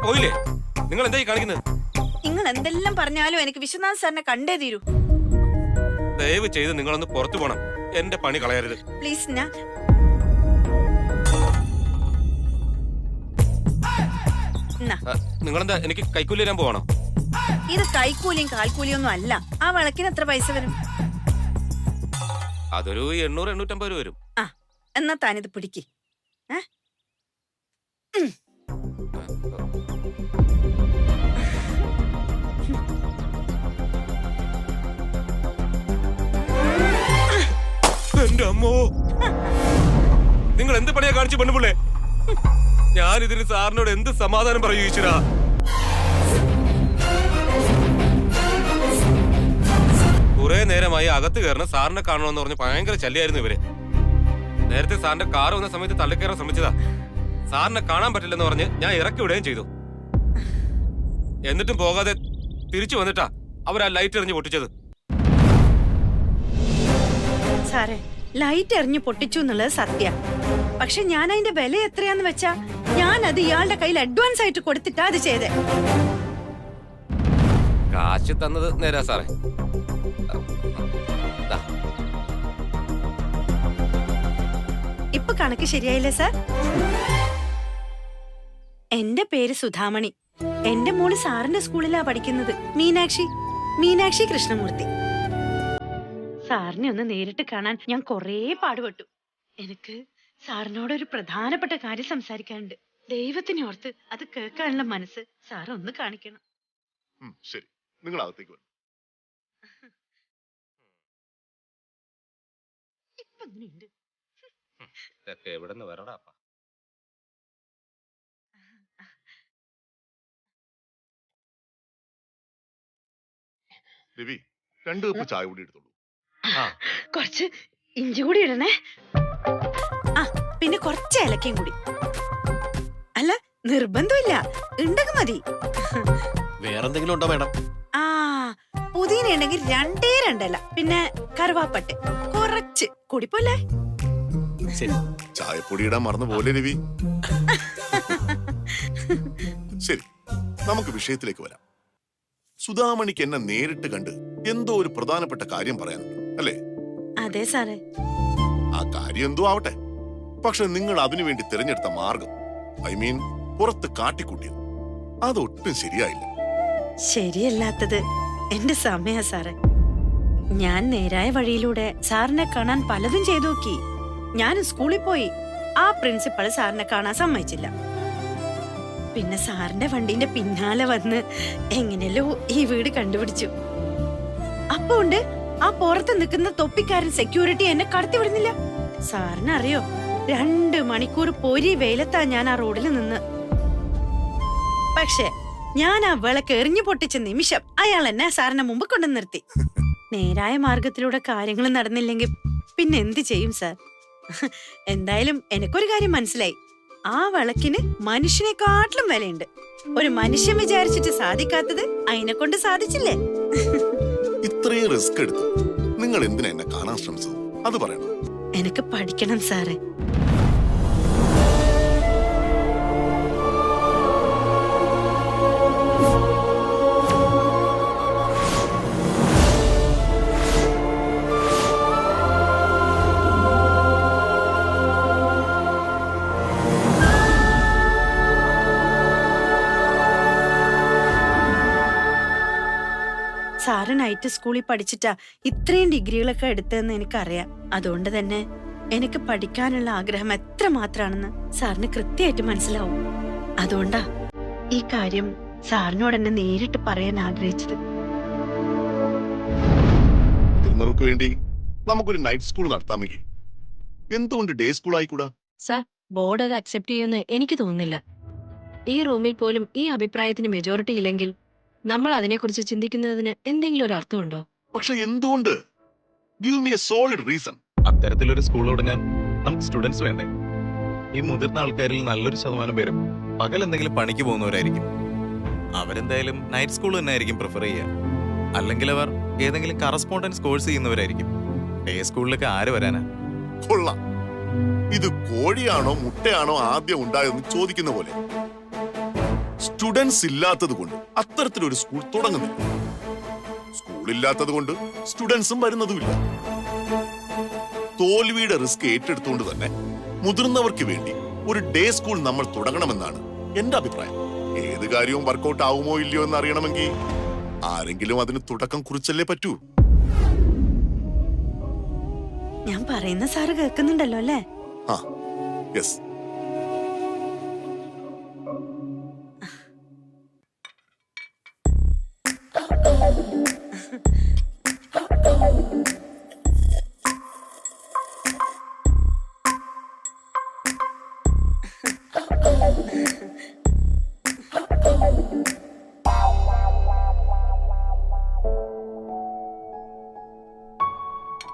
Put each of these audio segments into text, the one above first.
പോയില്ലേ? നിങ്ങൾ എന്തായി കാണിക്കുന്നത്? നിങ്ങൾ എന്തെല്ലാം പറഞ്ഞാലും എനിക്ക് വിശ്വനാഥ് സാറിനെ കണ്ടേ തീരൂ. ദയവ് ചെയ്ത് നിങ്ങളൊന്ന് പുറത്തു പോണം. എന്റെ പണി കളയരുത് പ്ലീസ്. നിങ്ങളെന്താ എനിക്ക് കൈക്കൂലി തരാൻ പോവാണോ? ഇത് കൈക്കൂലിയും കാൽക്കൂലിയും ഒന്നും അല്ല. ആ വിളക്കിന് എത്ര പൈസ വരും? അതൊരു 800-850 രൂപ വരും. ആ, എന്നാ താനിത് പിടിക്ക്. എന്റെ അമ്മോ, നിങ്ങൾ എന്ത് പണിയാ കാണിച്ചു പെണ്ണുപിള്ളേ? ഞാൻ ഇതിന് സാറിനോട് എന്ത് സമാധാനം പറയൂ ഈശ്വരാ? കുറെ നേരമായി അകത്ത് കയറണം, സാറിനെ കാണണമെന്ന് പറഞ്ഞ് ഭയങ്കര ശല്യായിരുന്നു ഇവര്. നേരത്തെ സാറിന്റെ കാർ വന്ന സമയത്ത് തള്ളിക്കയറാൻ ശ്രമിച്ചതാ. സാറിനെ കാണാൻ പറ്റില്ലെന്ന് പറഞ്ഞ് ഞാൻ ഇറക്കി വിടുകയും ചെയ്തു. എന്നിട്ടും പോകാതെ തിരിച്ചു വന്നിട്ടാ അവർ ആ ലൈറ്റ് എറിഞ്ഞ് പൊട്ടിച്ചത്. സാറേ, ലൈറ്റ് എറിഞ്ഞു പൊട്ടിച്ചു എന്നുള്ളത് സത്യ. പക്ഷെ ഞാൻ അതിന്റെ വില എത്രയാന്ന് വെച്ചാ ഞാൻ അത് ഇയാളുടെ കയ്യിൽ അഡ്വാൻസ് ആയിട്ട് കൊടുത്തിട്ടാ അത് ചെയ്തേ. കാശ് തന്നത് നേരാ സാറേ. ഇപ്പൊ കണക്ക് ശരിയായില്ലേ സാർ? എന്റെ പേര് സുധാമണി. എന്റെ മോള് സാറിന്റെ സ്കൂളിലാ പഠിക്കുന്നത്. മീനാക്ഷി കൃഷ്ണമൂർത്തി. സാറിനെ ഒന്ന് നേരിട്ട് കാണാൻ ഞാൻ കൊറേ പാടുപെട്ടു. എനിക്ക് സാറിനോടൊരു പ്രധാനപ്പെട്ട കാര്യം സംസാരിക്കാനുണ്ട്. ദൈവത്തിനെ ഓർത്ത് അത് കേൾക്കാനുള്ള മനസ്സ് സാർ ഒന്ന് കാണിക്കണം. ശരി, നിങ്ങൾ അകത്തേക്ക് വരും. ഇപ്പൊ എങ്ങനെയുണ്ട്? എവിടെന്ന് വരടാ? രവി, 2 കപ്പ് ചായ കൂടി എടുത്തോളൂ. കുറച്ച് ഇഞ്ചി കൂടി ഇടണേ. ആ, പിന്നെ കുറച്ച് ഏലക്കയും കൂടി. അല്ല, നിർബന്ധമില്ല, ഉണ്ടെങ്കിൽ മതി. വേറെന്തെങ്കിലും ഉണ്ടോ മേഡം? ആ, പുതിന ഉണ്ടെങ്കിൽ 2 ഇല, പിന്നെ കറുവാപ്പട്ട് കുറച്ച് കൂടിപ്പോലെ. ചായപ്പൊടി ഇടാൻ മറന്നു പോലെ രവി. ശരി, നമുക്ക് വിഷയത്തിലേക്ക് വരാം. സുധാമണിക്ക് എന്നെ നേരിട്ട് കണ്ട് എന്തോ ഒരു പ്രധാനപ്പെട്ട കാര്യം പറയാനുണ്ട് അല്ലേ? അതെ സാറേ. ആ കാര്യം എന്തോ ആവട്ടെ, പക്ഷെ നിങ്ങൾ അതിനുവേണ്ടി തിരഞ്ഞെടുത്ത മാർഗം, പുറത്ത് കാട്ടിക്കൂട്ടിയത്, അതൊട്ടും ശരിയായില്ല. ശരിയല്ലാത്തത് എന്റെ സമയ സാറേ. ഞാൻ നേരായ വഴിയിലൂടെ സാറിനെ കാണാൻ പലതും ചെയ്തു നോക്കി. ഞാൻ സ്കൂളിൽ പോയി. ആ പ്രിൻസിപ്പൾ സാറിനെ കാണാൻ സമ്മതിച്ചില്ല. പിന്നെ സാറിന്റെ വണ്ടിന്റെ പിന്നാലെ വന്ന് എങ്ങനെയല്ലോ ഈ വീട് കണ്ടുപിടിച്ചു. അപ്പൊ ഉണ്ട് ആ പുറത്ത് നിൽക്കുന്ന തൊപ്പിക്കാരൻ സെക്യൂരിറ്റി എന്നെ കടത്തിവിടുന്നില്ല. സാറിനറിയോ, 2 മണിക്കൂർ പൊരി വെയിലത്താ ഞാൻ ആ റോഡിൽ നിന്ന്. പക്ഷെ ഞാൻ ആ വിളക്ക് എറിഞ്ഞു പൊട്ടിച്ച നിമിഷം അയാൾ എന്നെ സാറിന്റെ മുമ്പ് കൊണ്ടു നിർത്തി. നേരായ മാർഗത്തിലൂടെ കാര്യങ്ങൾ നടന്നില്ലെങ്കിൽ പിന്നെ എന്ത് ചെയ്യും സാർ? എന്തായാലും എനിക്കൊരു കാര്യം മനസ്സിലായി. ആ വിളക്കിന് മനുഷ്യനെക്കാട്ടിലും വിലയുണ്ട്. ഒരു മനുഷ്യൻ വിചാരിച്ചിട്ട് സാധിക്കാത്തത് അതിനെ കൊണ്ട് സാധിച്ചില്ലേ? ഇത്രയും റിസ്ക് എടുത്ത് നിങ്ങൾ എന്തിനാ എന്നെ കാണാൻ ശ്രമിച്ചത്? അത് പറയണം. എനിക്ക് പഠിക്കണം സാറേ. സാറ് നൈറ്റ് സ്കൂളിൽ പഠിച്ചിട്ടാ ഇത്രയും ഡിഗ്രികളൊക്കെ എടുത്തതെന്ന് എനിക്കറിയാം. അതുകൊണ്ട് തന്നെ എനിക്ക് പഠിക്കാനുള്ള ആഗ്രഹം എത്ര മാത്രാണെന്ന് സാറിന് കൃത്യമായിട്ട് മനസ്സിലാവും. അതുകൊണ്ടാ ഈ കാര്യം സാറിനോട് എന്നെ നേരിട്ട് പറയാൻ ആഗ്രഹിച്ചത്. നിങ്ങൾക്ക് വേണ്ടി നമുക്കൊരു നൈറ്റ് സ്കൂൾ നടത്താമെങ്കിൽ എന്തുകൊണ്ട് ഡേ സ്കൂൾ ആയിക്കൂടാ? സർ, ബോർഡ് അത് അക്സെപ്റ്റ് ചെയ്യുമെന്ന് എനിക്ക് തോന്നുന്നില്ല. ഈ റൂമിൽ പോലും ഈ അഭിപ്രായത്തിന് മെജോറിറ്റി ഇല്ലെങ്കിൽ നമ്മൾ അതിനെക്കുറിച്ച് ചിന്തിക്കുന്നതിന് എന്തെങ്കിലും ഒരു അർത്ഥമുണ്ടോ? പക്ഷെ എന്തുകൊണ്ട്? Give me A solid reason. അത്തരത്തിലൊരു സ്കൂൾ തുടങ്ങാൻ നമുക്ക് സ്റ്റുഡൻസ് വേണ്ടേ? ഈ മുതിർന്ന ആൾക്കാരിൽ നല്ലൊരു ശതമാനം പേരും പകൽ എന്തെങ്കിലും പണിക്ക് പോകുന്നവരായിരിക്കും. അവരെന്തായാലും നൈറ്റ് സ്കൂൾ തന്നെ ആയിരിക്കും പ്രിഫർ ചെയ്യുക. അല്ലെങ്കിൽ അവർ ഏതെങ്കിലും കറസ്പോണ്ടൻസ് കോഴ്സ് ചെയ്യുന്നവരായിരിക്കും. ഡേ സ്കൂളിലൊക്കെ ആര് വരാനാ? കൊള്ളാം. ഇത് കോഴിയാണോ മുട്ടയാണോ ആദ്യം ഉണ്ടായതെന്ന് ചോദിക്കുന്ന പോലെ. സ്റ്റുഡൻസ് ഇല്ലാത്തത് കൊണ്ട് അത്തരത്തിലൊരു സ്കൂൾ തുടങ്ങുന്നില്ല. സ്കൂളില്ലാത്തത് കൊണ്ട് സ്റ്റുഡൻസും വരുന്നതുമില്ല. തോൽവിയുടെ റിസ്ക് ഏറ്റെടുത്തുകൊണ്ട് തന്നെ മുതിർന്നവർക്ക് വേണ്ടി ഒരു ഡേ സ്കൂൾ നമ്മൾ തുടങ്ങണമെന്നാണ് എന്റെ അഭിപ്രായം. ഏത് കാര്യവും വർക്കൗട്ട് ആവുമോ ഇല്ലയോ എന്ന് അറിയണമെങ്കിൽ ആരെങ്കിലും അതിന് തുടക്കം കുറിച്ചല്ലേ പറ്റൂ. ഞാൻ പറയുന്ന സാറ് കേൾക്കുന്നുണ്ടല്ലോ അല്ലേ? ആ യെസ്.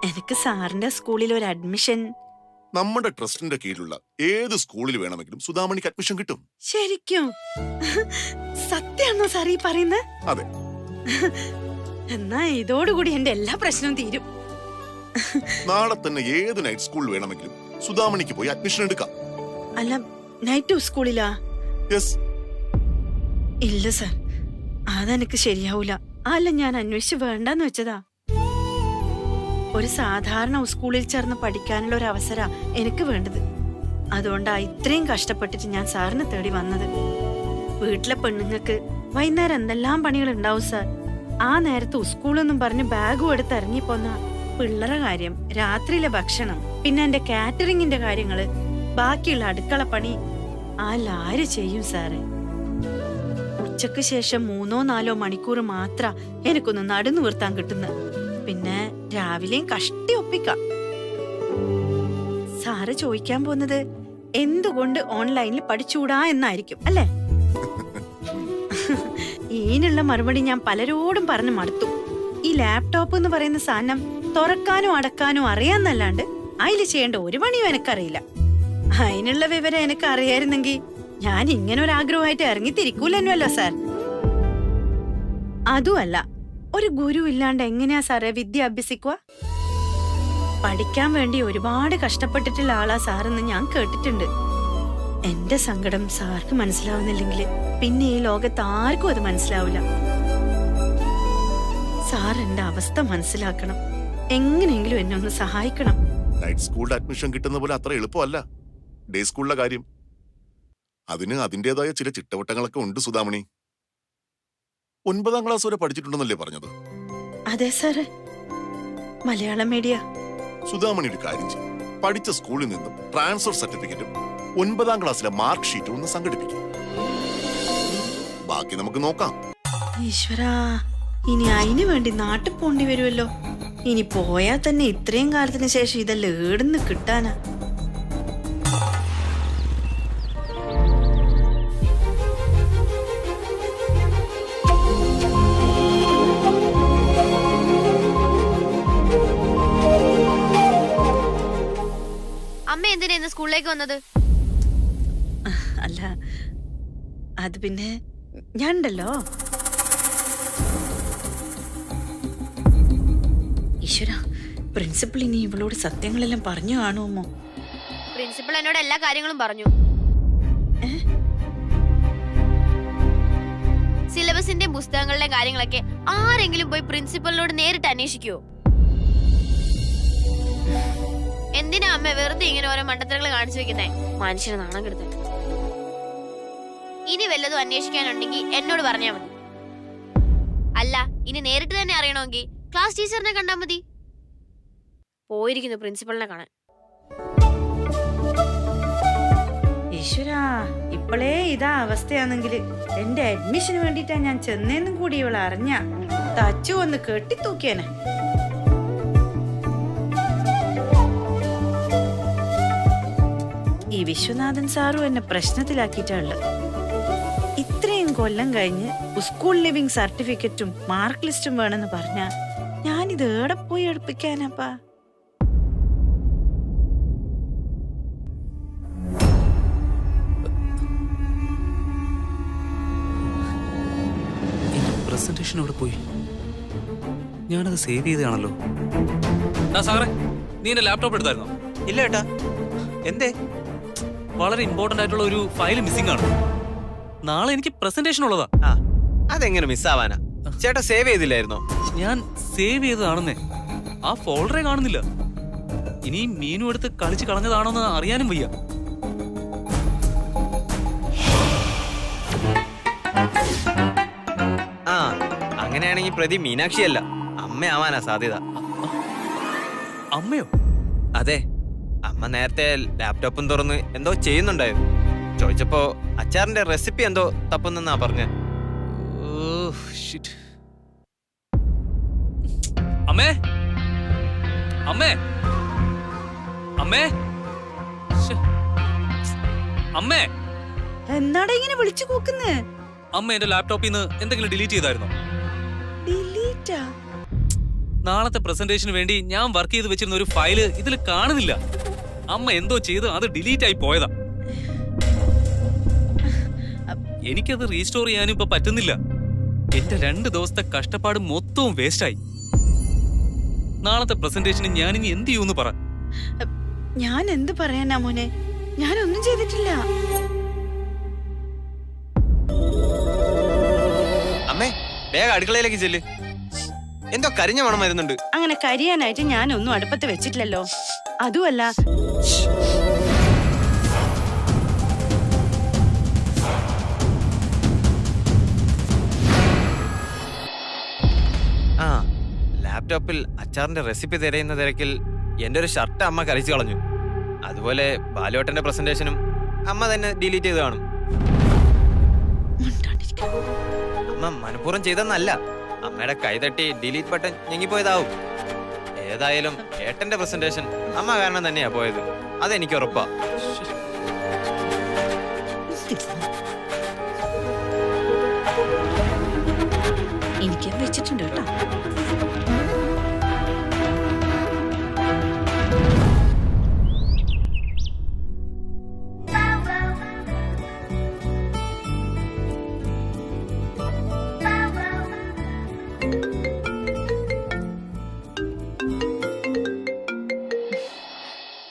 എനിക്ക് സാറിന്റെ സ്കൂളിൽ ഒരു അഡ്മിഷൻ. നമ്മുടെ ട്രസ്റ്റിന്റെ കീഴിലുള്ള ഏത് സ്കൂളിൽ വേണമെങ്കിലും സുധാമണിക്ക് അഡ്മിഷൻ കിട്ടും. ശരിക്കും? സത്യാണോ സാർ ഈ പറയുന്നത്? അതെ. എന്നാ ഇതോടുകൂടി എന്റെ എല്ലാ പ്രശ്നവും തീരും. നാളെ തന്നെ ഏത് നൈറ്റ് സ്കൂൾ വേണമെങ്കിലും സുധാമണിക്ക് പോയി അഡ്മിഷൻ എടുക്കാം. അല്ല, നൈറ്റ് സ്കൂളിലാ? യെസ്. ഇല്ല സാർ, അതെനിക്ക് ശരിയാവൂല. അല്ല, ഞാൻ അന്വേഷിച്ച് വേണ്ടെന്ന് വെച്ചതാ. ഒരു സാധാരണ സ്കൂളിൽ ചേർന്ന് പഠിക്കാനുള്ള ഒരു അവസര എനിക്ക് വേണ്ടത്. അതുകൊണ്ടാ ഇത്രയും കഷ്ടപ്പെട്ടിട്ട് ഞാൻ സാറിനെ തേടി വന്നത്. വീട്ടിലെ പെണ്ണുങ്ങൾക്ക് വൈകുന്നേരം എന്തെല്ലാം പണികൾ ഉണ്ടാവും സാർ. ആ നേരത്ത് സ്കൂളെന്നും പറഞ്ഞ് ബാഗും എടുത്ത് ഇറങ്ങിപ്പോന്ന പിള്ളേരുടെ കാര്യം, രാത്രിയിലെ ഭക്ഷണം, പിന്നെ എന്റെ കാറ്ററിംഗിന്റെ കാര്യങ്ങള്, ബാക്കിയുള്ള അടുക്കള പണി ആര് ചെയ്യും സാറേ? ഉച്ചക്ക് ശേഷം 3-4 മണിക്കൂർ മാത്ര എനിക്കൊന്ന് നടന്നു നിർത്താൻ കിട്ടുന്നത്. പിന്നെ രാവിലെയും കഷ്ടി ഒപ്പിക്കാം. സാറ് ചോദിക്കാൻ പോകുന്നത് എന്തുകൊണ്ട് ഓൺലൈനിൽ പഠിച്ചുകൂടാ എന്നായിരിക്കും അല്ലേ? ഇതിനുള്ള മറുപടി ഞാൻ പലരോടും പറഞ്ഞു മടുത്തു. ഈ ലാപ്ടോപ്പ് എന്ന് പറയുന്ന സാധനം തുറക്കാനും അടക്കാനും അറിയാന്നല്ലാണ്ട് അതിൽ ചെയ്യേണ്ട ഒരു പണിയും എനിക്കറിയില്ല. അതിനുള്ള വിവരം എനിക്ക് അറിയായിരുന്നെങ്കിൽ ഞാൻ ഇങ്ങനെ ഒരു ആഗ്രഹമായിട്ട് ഇറങ്ങിത്തിരിക്കൂലല്ലോ സാർ. അതുമല്ല, ഒരു ഗുരു ഇല്ലാണ്ട് എങ്ങനെയാ സാറേ വിദ്യ അഭ്യസിക്കുക? പഠിക്കാൻ വേണ്ടി ഒരുപാട് കഷ്ടപ്പെട്ടിട്ടുള്ള ആളാ സാറെന്ന് ഞാൻ കേട്ടിട്ടുണ്ട്. എന്റെ സങ്കടം സാർക്ക് മനസ്സിലാവുന്നില്ലെങ്കിൽ പിന്നെ ഈ ലോകത്ത് ആർക്കും അത് മനസ്സിലാവില്ല. സാർ എന്റെ അവസ്ഥ മനസ്സിലാക്കണം. എങ്ങനെയെങ്കിലും എന്നെ ഒന്ന് സഹായിക്കണം. നൈറ്റ് സ്കൂളിൽ അഡ്മിഷൻ കിട്ടുന്ന പോലെ അത്ര എളുപ്പമല്ല ഡേ സ്കൂളിലെ കാര്യം. അതിന് അതിൻ്റെതായ ചില ചിട്ടവട്ടങ്ങളൊക്കെ ഉണ്ട് സുധാമണി. 9ാം ക്ലാസ് വരെ പഠിച്ചിട്ടുണ്ടെന്നല്ലേ പറഞ്ഞത്? അതെ സാറ്, മലയാളം മീഡിയ. സുധാമണി ഒരു കാര്യം ചെയ്യും, പഠിച്ച സ്കൂളിൽ നിന്നും ട്രാൻസ്ഫർ സർട്ടിഫിക്കറ്റും 9ാം ക്ലാസ്സിലെ മാർക്ക് ഷീറ്റും ഒന്ന് സംഘടിപ്പിക്കും. ബാക്കി നമുക്ക് നോക്കാം. ഈശ്വരാ, ഇനി അതിനു വേണ്ടി നാട്ടിൽ പോണ്ടി വരുമല്ലോ. ഇനി പോയാൽ തന്നെ ഇത്രയും കാലത്തിന് ശേഷം ഇതെല്ലാം ഏടുന്ന് കിട്ടാനാ? അമ്മ എന്തിനാ ഇന്ന് സ്കൂളിലേക്ക് വന്നത്? അല്ല, അത് പിന്നെ ഞാനുണ്ടല്ലോ. ഈശ്വര, പ്രിൻസിപ്പൾ ഇനി ഇവളോട് സത്യങ്ങളെല്ലാം പറഞ്ഞു കാണുമോ? പ്രിൻസിപ്പൾ എന്നോട് എല്ലാ കാര്യങ്ങളും പറഞ്ഞു. സിലബസിന്റെ പുസ്തകങ്ങളുടെ കാര്യങ്ങളൊക്കെ ആരെങ്കിലും പോയി പ്രിൻസിപ്പളിനോട് നേരിട്ട് അന്വേഷിക്കുവോ? എന്തിനാ അമ്മ വെറുതെ ഇങ്ങനെ ഓരോ മണ്ടത്തരങ്ങൾ കാണിച്ചു വെക്കുന്നേ? മനുഷ്യനെ നാണം കെടുത്താൻ. ഇനി വല്ലതും അന്വേഷിക്കാനുണ്ടെങ്കിൽ എന്നോട് പറഞ്ഞാ മതി. അല്ല, ഇനി നേരിട്ട് തന്നെ അറിയണമെങ്കിൽ ക്ലാസ് ടീച്ചറിനെ കണ്ടാ മതി. പോയിരിക്കുന്നു പ്രിൻസിപ്പളിനെ കാണാൻ. ഈശ്വരാ, ഇപ്പോഴേ ഇതാ അവസ്ഥയാണെങ്കിൽ എന്റെ അഡ്മിഷന് വേണ്ടിട്ടാ ഞാൻ ചെന്നേന്നും കൂടി ഇവൾ അറിഞ്ഞ തച്ചു ഒന്ന് കെട്ടിത്തൂക്കിയനെ. ഈ വിശ്വനാഥൻ സാറും എന്നെ പ്രശ്നത്തിലാക്കിയിട്ടുള്ളത്. ഇത്രയും കൊല്ലം കഴിഞ്ഞ് സ്കൂൾ ലിവിംഗ് സർട്ടിഫിക്കറ്റും മാർക്ക് ലിസ്റ്റും വേണമെന്ന് പറഞ്ഞ ഞാനിത് ഏടെ പോയി എടുപ്പിക്കാനപ്പാ? പ്രസന്റേഷൻ അവിടെ പോയി. ഞാനത് സേവ് ചെയ്താണല്ലോ. സാറേ, നീ എന്റെ ലാപ്ടോപ്പ് എടുത്തായിരുന്നോ? ഇല്ല ഏട്ടാ. എന്തേ? വളരെ ഇമ്പോർട്ടന്റ് ആയിട്ടുള്ള ഒരു ഫയൽ മിസ്സിംഗ് ആണ്. നാളെ എനിക്ക് പ്രസന്റേഷൻ ഉള്ളതാ. ആ അതെങ്ങനെ മിസ്സാവാനാ? ചേട്ടാ സേവ് ചെയ്തില്ലായിരുന്നോ? ഞാൻ സേവ് ചെയ്തതാണെന്നേ, ആ ഫോൾഡറെ കാണുന്നില്ല. ഇനി മീനു എടുത്ത് കളിച്ച് കളഞ്ഞതാണോന്ന് അറിയാനും വയ്യ. ആ അങ്ങനെയാണെങ്കിൽ പ്രതി മീനാക്ഷിയല്ല, അമ്മയാവാനാ സാധ്യത. അമ്മയോ? അതെ, അമ്മ നേരത്തെ ലാപ്ടോപ്പും തുറന്ന് എന്തോ ചെയ്യുന്നുണ്ടായിരുന്നു. ചോദിച്ചപ്പോ അച്ചാറിന്റെ റെസിപ്പി എന്തോ തപ്പുന്നെന്നാ പറഞ്ഞ. അമ്മേ, അമ്മേ, അമ്മേ, അമ്മേ, എന്താടാ ഇങ്ങനെ വിളിച്ചു കൂക്കുന്നേ? അമ്മ എന്റെ ലാപ്ടോപ്പിൽ നിന്ന് എന്തെങ്കിലും ഡിലീറ്റ് ചെയ്തായിരുന്നോ? ഡിലീറ്റാ? നാളത്തെ പ്രസന്റേഷന് വേണ്ടി ഞാൻ വർക്ക് ചെയ്ത് വെച്ചിരുന്ന ഒരു ഫയല് ഇതിൽ കാണുന്നില്ല. അമ്മ എന്തോ ചെയ്ത് അത് ഡിലീറ്റ് ആയി പോയതാ. എനിക്കത് റീസ്റ്റോർ ചെയ്യാനും ഇപ്പൊ പറ്റുന്നില്ല. എന്റെ 2 ദിവസത്തെ കഷ്ടപ്പാട് മൊത്തവും വേസ്റ്റായി. നാളത്തെ പ്രസന്റേഷന് ഞാൻ ഇനി എന്ത് ചെയ്യൂന്ന് പറ. ഞാൻ എന്ത് പറയാനാ മോനെ, ഞാനൊന്നും ചെയ്തിട്ടില്ല. അമ്മേ വേഗം അടുക്കളയിലേക്ക് ചെല്ല്, എന്തോ കരിഞ്ഞ മണം വരുന്നുണ്ട്. അങ്ങനെ കരിയാനായിട്ട് ഞാനൊന്നും അടുപ്പത്ത് വെച്ചിട്ടില്ലല്ലോ. അതുമല്ല, ആ ലാപ്ടോപ്പിൽ അച്ചാറിന്റെ റെസിപ്പി തിരയുന്ന തിരക്കിൽ എന്റെ ഒരു ഷർട്ട് അമ്മ കരിച്ചു കളഞ്ഞു. അതുപോലെ ബാലുവേട്ടന്റെ പ്രസന്റേഷനും അമ്മ തന്നെ ഡിലീറ്റ് ചെയ്ത് കാണും. അമ്മ മനഃപൂർവ്വം ചെയ്തെന്നല്ല, അമ്മയുടെ കൈതട്ടി ഡിലീറ്റ് ബട്ടൺ ഞെങ്ങിപ്പോയതാവും. ഏതായാലും ഏട്ടന്റെ പ്രസന്റേഷൻ അമ്മ കാരണം തന്നെയാ പോയത്, അതെനിക്ക് ഉറപ്പാ. എനിക്ക് വെച്ചിട്ടുണ്ട് കേട്ടോ.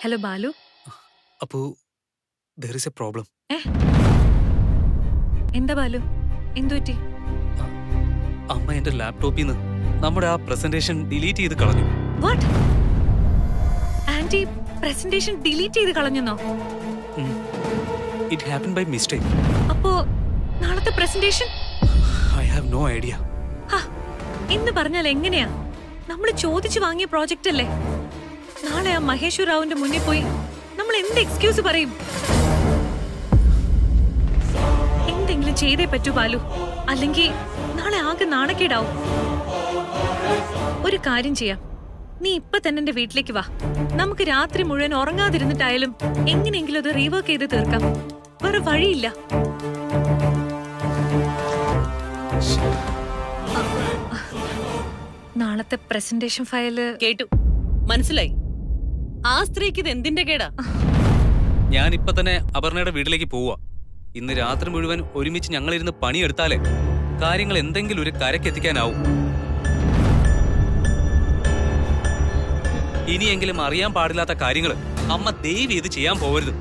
ഹലോ ബാലു. അപ്പോ there is a problem. എന്താ ബാലു, എന്തു പറ്റി? അമ്മ എന്റെ ലാപ്ടോപ്പിൽ നിന്ന് നമ്മുടെ ആ പ്രസന്റേഷൻ ഡിലീറ്റ് ചെയ്ത് കളഞ്ഞു. വാട്ട്? ആന്റി പ്രസന്റേഷൻ ഡിലീറ്റ് ചെയ്ത് കളഞ്ഞെന്നോ? It happen by mistake. അപ്പോ നാളത്തെ presentation? I have no idea. എന്ന് പറഞ്ഞാൽ എങ്ങനെയാ? നമ്മൾ ചോദിച്ചു വാങ്ങിയ പ്രോജക്റ്റ് അല്ലേ. നാളെ ആ മഹേശ്വർ റാവുന്റെ മുന്നിൽ പോയി നമ്മൾ എന്ത് എക്സ്ക്യൂസ് പറയും? എന്തെങ്കിലും ചെയ്തേ പറ്റൂ ബാലു, അല്ലെങ്കിൽ നാളെ ആകെ നാണക്കേടാവും. ഒരു കാര്യം ചെയ്യാം, നീ ഇപ്പൊ തന്നെ എന്റെ വീട്ടിലേക്ക് വാ. നമുക്ക് രാത്രി മുഴുവൻ ഉറങ്ങാതിരുന്നിട്ടായാലും എങ്ങനെയെങ്കിലും അത് റീവർക്ക് ചെയ്ത് തീർക്കാം. വേറെ വഴിയില്ല. നാളത്തെ പ്രസന്റേഷൻ ഫയല് കേട്ടു, മനസ്സിലായി. ആ സ്ത്രീക്ക് ഇത് എന്തിന്റെ കേടാ? ഞാൻ ഇപ്പൊ തന്നെ അപർണയുടെ വീട്ടിലേക്ക് പോവാ. ഇന്ന് രാത്രി മുഴുവൻ ഒരുമിച്ച് ഞങ്ങളിരുന്ന് പണിയെടുത്താലേ കാര്യങ്ങൾ എന്തെങ്കിലും ഒരു കരക്കെത്തിക്കാനാവും. ഇനിയെങ്കിലും അറിയാൻ പാടില്ലാത്ത കാര്യങ്ങൾ അമ്മ ദയവ് ചെയ്ത് ചെയ്യാൻ പോകരുത്.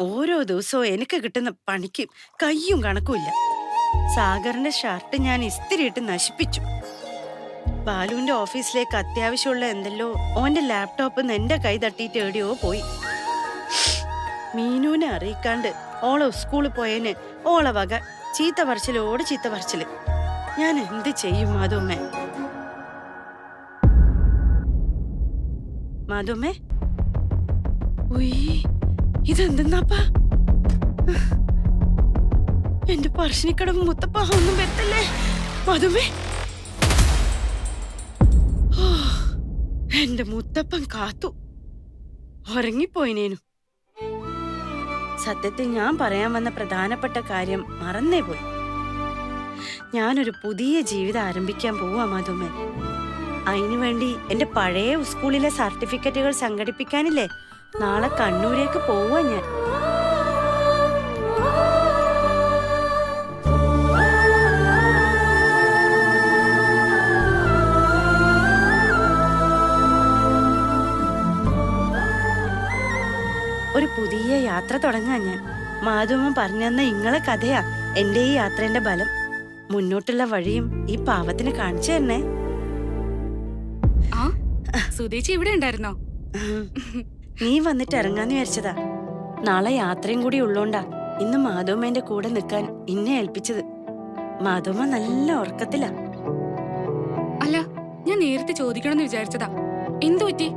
ഓരോ ദിവസവും എനിക്ക് കിട്ടുന്ന പണിക്ക് കയ്യും കണക്കുമില്ല. സാഗറിന്റെ ഷർട്ട് ഞാൻ ഇസ്തിരിയിട്ട് നശിപ്പിച്ചു. ബാലുവിന്റെ ഓഫീസിലേക്ക് അത്യാവശ്യമുള്ള എന്തെല്ലോ ഓന്റെ ലാപ്ടോപ്പ് എന്റെ കൈ തട്ടിയിട്ട് എവിടെയോ പോയി. മീനുവിനെ അറിയിക്കാണ്ട് ഓളെ സ്കൂളിൽ പോയതിന് ഓളെ വക ചീത്ത പറച്ചിലോട് ചീത്ത പറച്ചില്. ഞാൻ എന്ത് ചെയ്യും മാധുമ്മേ? മാധുമ്മേ, ഇതെന്തെന്നാപ്പാ? എന്റെ പറശ്ശിനിക്കടവ് മുത്തപ്പ ഒന്നും വരുത്തല്ലേ മധുമേ? എന്റെ മുത്തപ്പൻ കാത്തു. ഉറങ്ങിപ്പോയിനേനു. സത്യത്തിൽ ഞാൻ പറയാൻ വന്ന പ്രധാനപ്പെട്ട കാര്യം മറന്നേ പോയി. ഞാനൊരു പുതിയ ജീവിതം ആരംഭിക്കാൻ പോവാ മധുമേ. അതിനുവേണ്ടി എന്റെ പഴയ സ്കൂളിലെ സർട്ടിഫിക്കറ്റുകൾ സംഘടിപ്പിക്കാനില്ലേ നാളെ കണ്ണൂരേക്ക് പോവാ ഞാൻ. യാത്ര തുടങ്ങാൻ ഞാൻ. മാധവൻ പറഞ്ഞെന്ന ഇങ്ങളെ കഥയാ എന്റെ ഈ യാത്രേന്റെ ബലം. മുന്നോട്ടുള്ള വഴിയും ഈ പാവത്തിന് കാണിച്ചു തന്നെ. സുധേച്ചി ഇവിടെ ഉണ്ടായിരുന്നോ? നീ വന്നിട്ട് ഇറങ്ങാന്ന് വിചാരിച്ചതാ. നാളെ യാത്രയും കൂടി ഉള്ളോണ്ടാ ഇന്ന് മാധവമ്മേന്റെ കൂടെ നിൽക്കാൻ എന്നെ ഏൽപ്പിച്ചത്. മാധവമ്മ നല്ല ഉറക്കത്തിലാ. അല്ല, ഞാൻ നേരത്തെ ചോദിക്കണമെന്ന് വിചാരിച്ചതാ. എന്തു പറ്റി?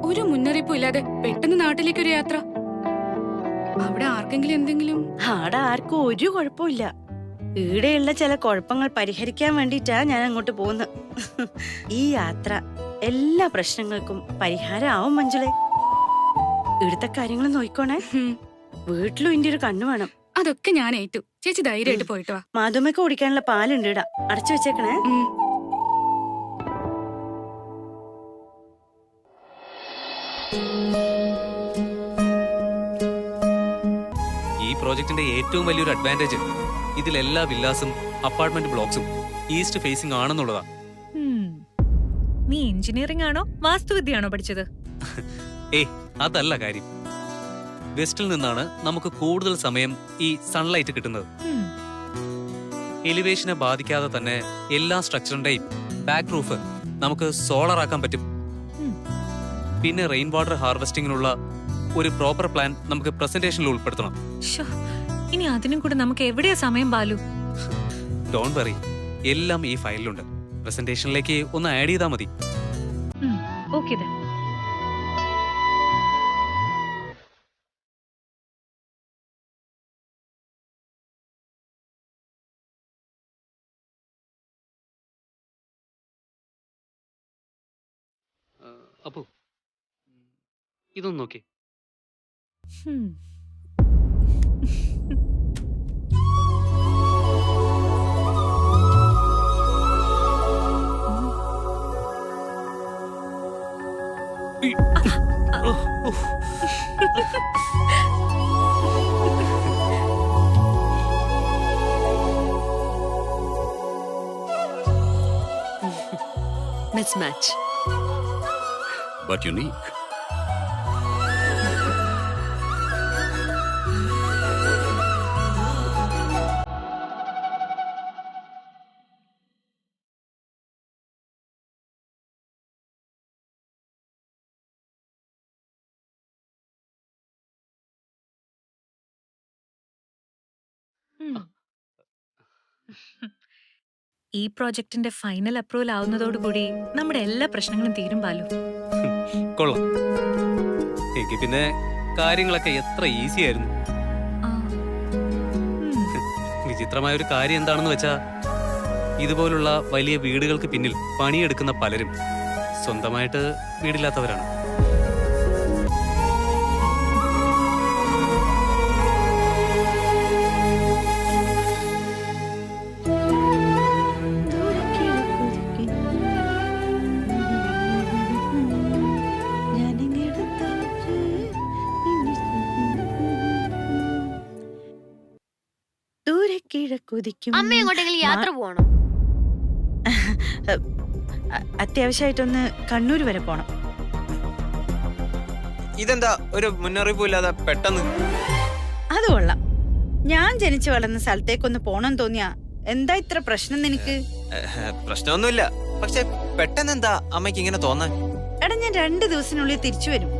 ഒരു മുന്നറിയിപ്പും ഇല്ലാതെ പെട്ടെന്ന് നാട്ടിലേക്ക് ഒരു യാത്ര. അവിടെ ആർക്കെങ്കിലും എന്തെങ്കിലും? ആടെ ആർക്കും ഒരു കുഴപ്പമില്ല. ഈടെയുള്ള ചില കുഴപ്പങ്ങൾ പരിഹരിക്കാൻ വേണ്ടിട്ടാ ഞാൻ അങ്ങോട്ട് പോകുന്നത്. ഈ യാത്ര എല്ലാ പ്രശ്നങ്ങൾക്കും പരിഹാരമാവും മഞ്ജുളെ. ഇവിടുത്തെ കാര്യങ്ങൾ നോയിക്കോണേ. വീട്ടിലും ഇന്റെ ഒരു കണ്ണു വേണം. അതൊക്കെ ഞാൻ ഏറ്റു. ചേച്ചി ധൈര്യമായിട്ട് പോയിട്ട് വാ. മാധവമ്മക്ക് കുടിക്കാനുള്ള പാലുണ്ട് ഇടാ, അടച്ചു വെച്ചേക്കണേ. ഈ പ്രോജക്റ്റിന്റെ ഏറ്റവും വലിയൊരു അഡ്വാൻറ്റേജ് ഇതിലെല്ലാ വില്ലാസും അപ്പാർട്ട്മെന്റ് ബ്ലോക്സും ഈസ്റ്റ് ഫേസിംഗ് ആണെന്നുള്ളതാ. നീ എഞ്ചിനീയറിംഗ് ആണോ വാസ്തുവിദ്യയാണോ പഠിച്ചത്? ഏയ് അതല്ല കാര്യം. വെസ്റ്റിൽ നിന്നാണ് നമുക്ക് കൂടുതൽ സമയം ഈ സൺലൈറ്റ് കിട്ടുന്നത്. എലിവേഷനെ ബാധിക്കാതെ തന്നെ എല്ലാ സ്ട്രക്ചറിന്റെയും ബാക്ക് റൂഫ് നമുക്ക് സോളർ ആക്കാൻ പറ്റും. പിന്നെ റെയിൻ വാട്ടർ ഹാർവെസ്റ്റിംഗിനുള്ള ഒരു പ്രോപ്പർ പ്ലാൻ നമുക്ക് പ്രസന്റേഷനിൽ ഉൾപ്പെടുത്തണം. ഇനി അതിനും കൂടെ നമുക്ക് എവിടെയാ സമയം ബാലു? ഡോണ്ട് വറി, എല്ലാം ഈ ഫയലിലുണ്ട്. പ്രസന്റേഷനിലേക്ക് ഒന്ന് ആഡ് ചെയ്താൽ മതി. ഓക്കേ. അപ്പോ ഇതൊന്ന് നോക്കി. Mismatch. But unique. ഈ പ്രോജക്റ്റിന്റെ ഫൈനൽ അപ്രൂവൽ ആവുന്നതോടുകൂടി നമ്മുടെ എല്ലാ പ്രശ്നങ്ങളും തീരും ബാലു. കൊള്ളാം. എനിക്ക് പിന്നെ കാര്യങ്ങളൊക്കെ എത്ര ഈസി ആയിരുന്നു. വിചിത്രമായ ഒരു കാര്യം എന്താണെന്ന് വെച്ചാ, ഇതുപോലുള്ള വലിയ വീടുകൾക്ക് പിന്നിൽ പണിയെടുക്കുന്ന പലരും സ്വന്തമായിട്ട് വീടില്ലാത്തവരാണ്. അമ്മ എങ്ങോട്ടെങ്കിലും യാത്ര പോകണോ? അത്യാവശ്യമായിട്ടൊന്ന് കണ്ണൂർ വരെ പോണം. ഇതെന്താ ഒരു മുന്നറിയിപ്പും ഇല്ലാതെ പെട്ടെന്ന്? അത് കൊള്ളാം. ഞാൻ ജനിച്ചു വളർന്ന സ്ഥലത്തേക്കൊന്ന് പോണം തോന്നിയാ എന്താ ഇത്ര പ്രശ്നം നിനക്ക്? പ്രശ്നമൊന്നുമില്ല, പക്ഷെ പെട്ടെന്ന് എന്താ അമ്മയ്ക്ക് ഇങ്ങനെ തോന്നാൻ? എടാ, ഞാൻ 2 ദിവസത്തിനുള്ളിൽ തിരിച്ചു വരും.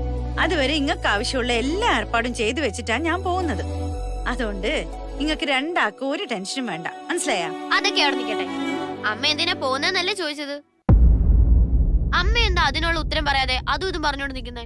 അതുവരെ ഇങ്ങക്ക് ആവശ്യമുള്ള എല്ലാ ഏർപ്പാടും ചെയ്തു വെച്ചിട്ടാ ഞാൻ പോകുന്നത്. അതുകൊണ്ട് ഇങ്ങക്ക് രണ്ടാക്കും ഒരു ടെൻഷനും വേണ്ട, മനസ്സിലായാ? അതൊക്കെ അവിടെ നിൽക്കട്ടെ. അമ്മ എന്തിനാ പോകുന്നല്ലേ ചോദിച്ചത്. അമ്മ എന്താ അതിനുള്ള ഉത്തരം പറയാതെ അതും ഇതും പറഞ്ഞോണ്ട് നിൽക്കുന്നേ?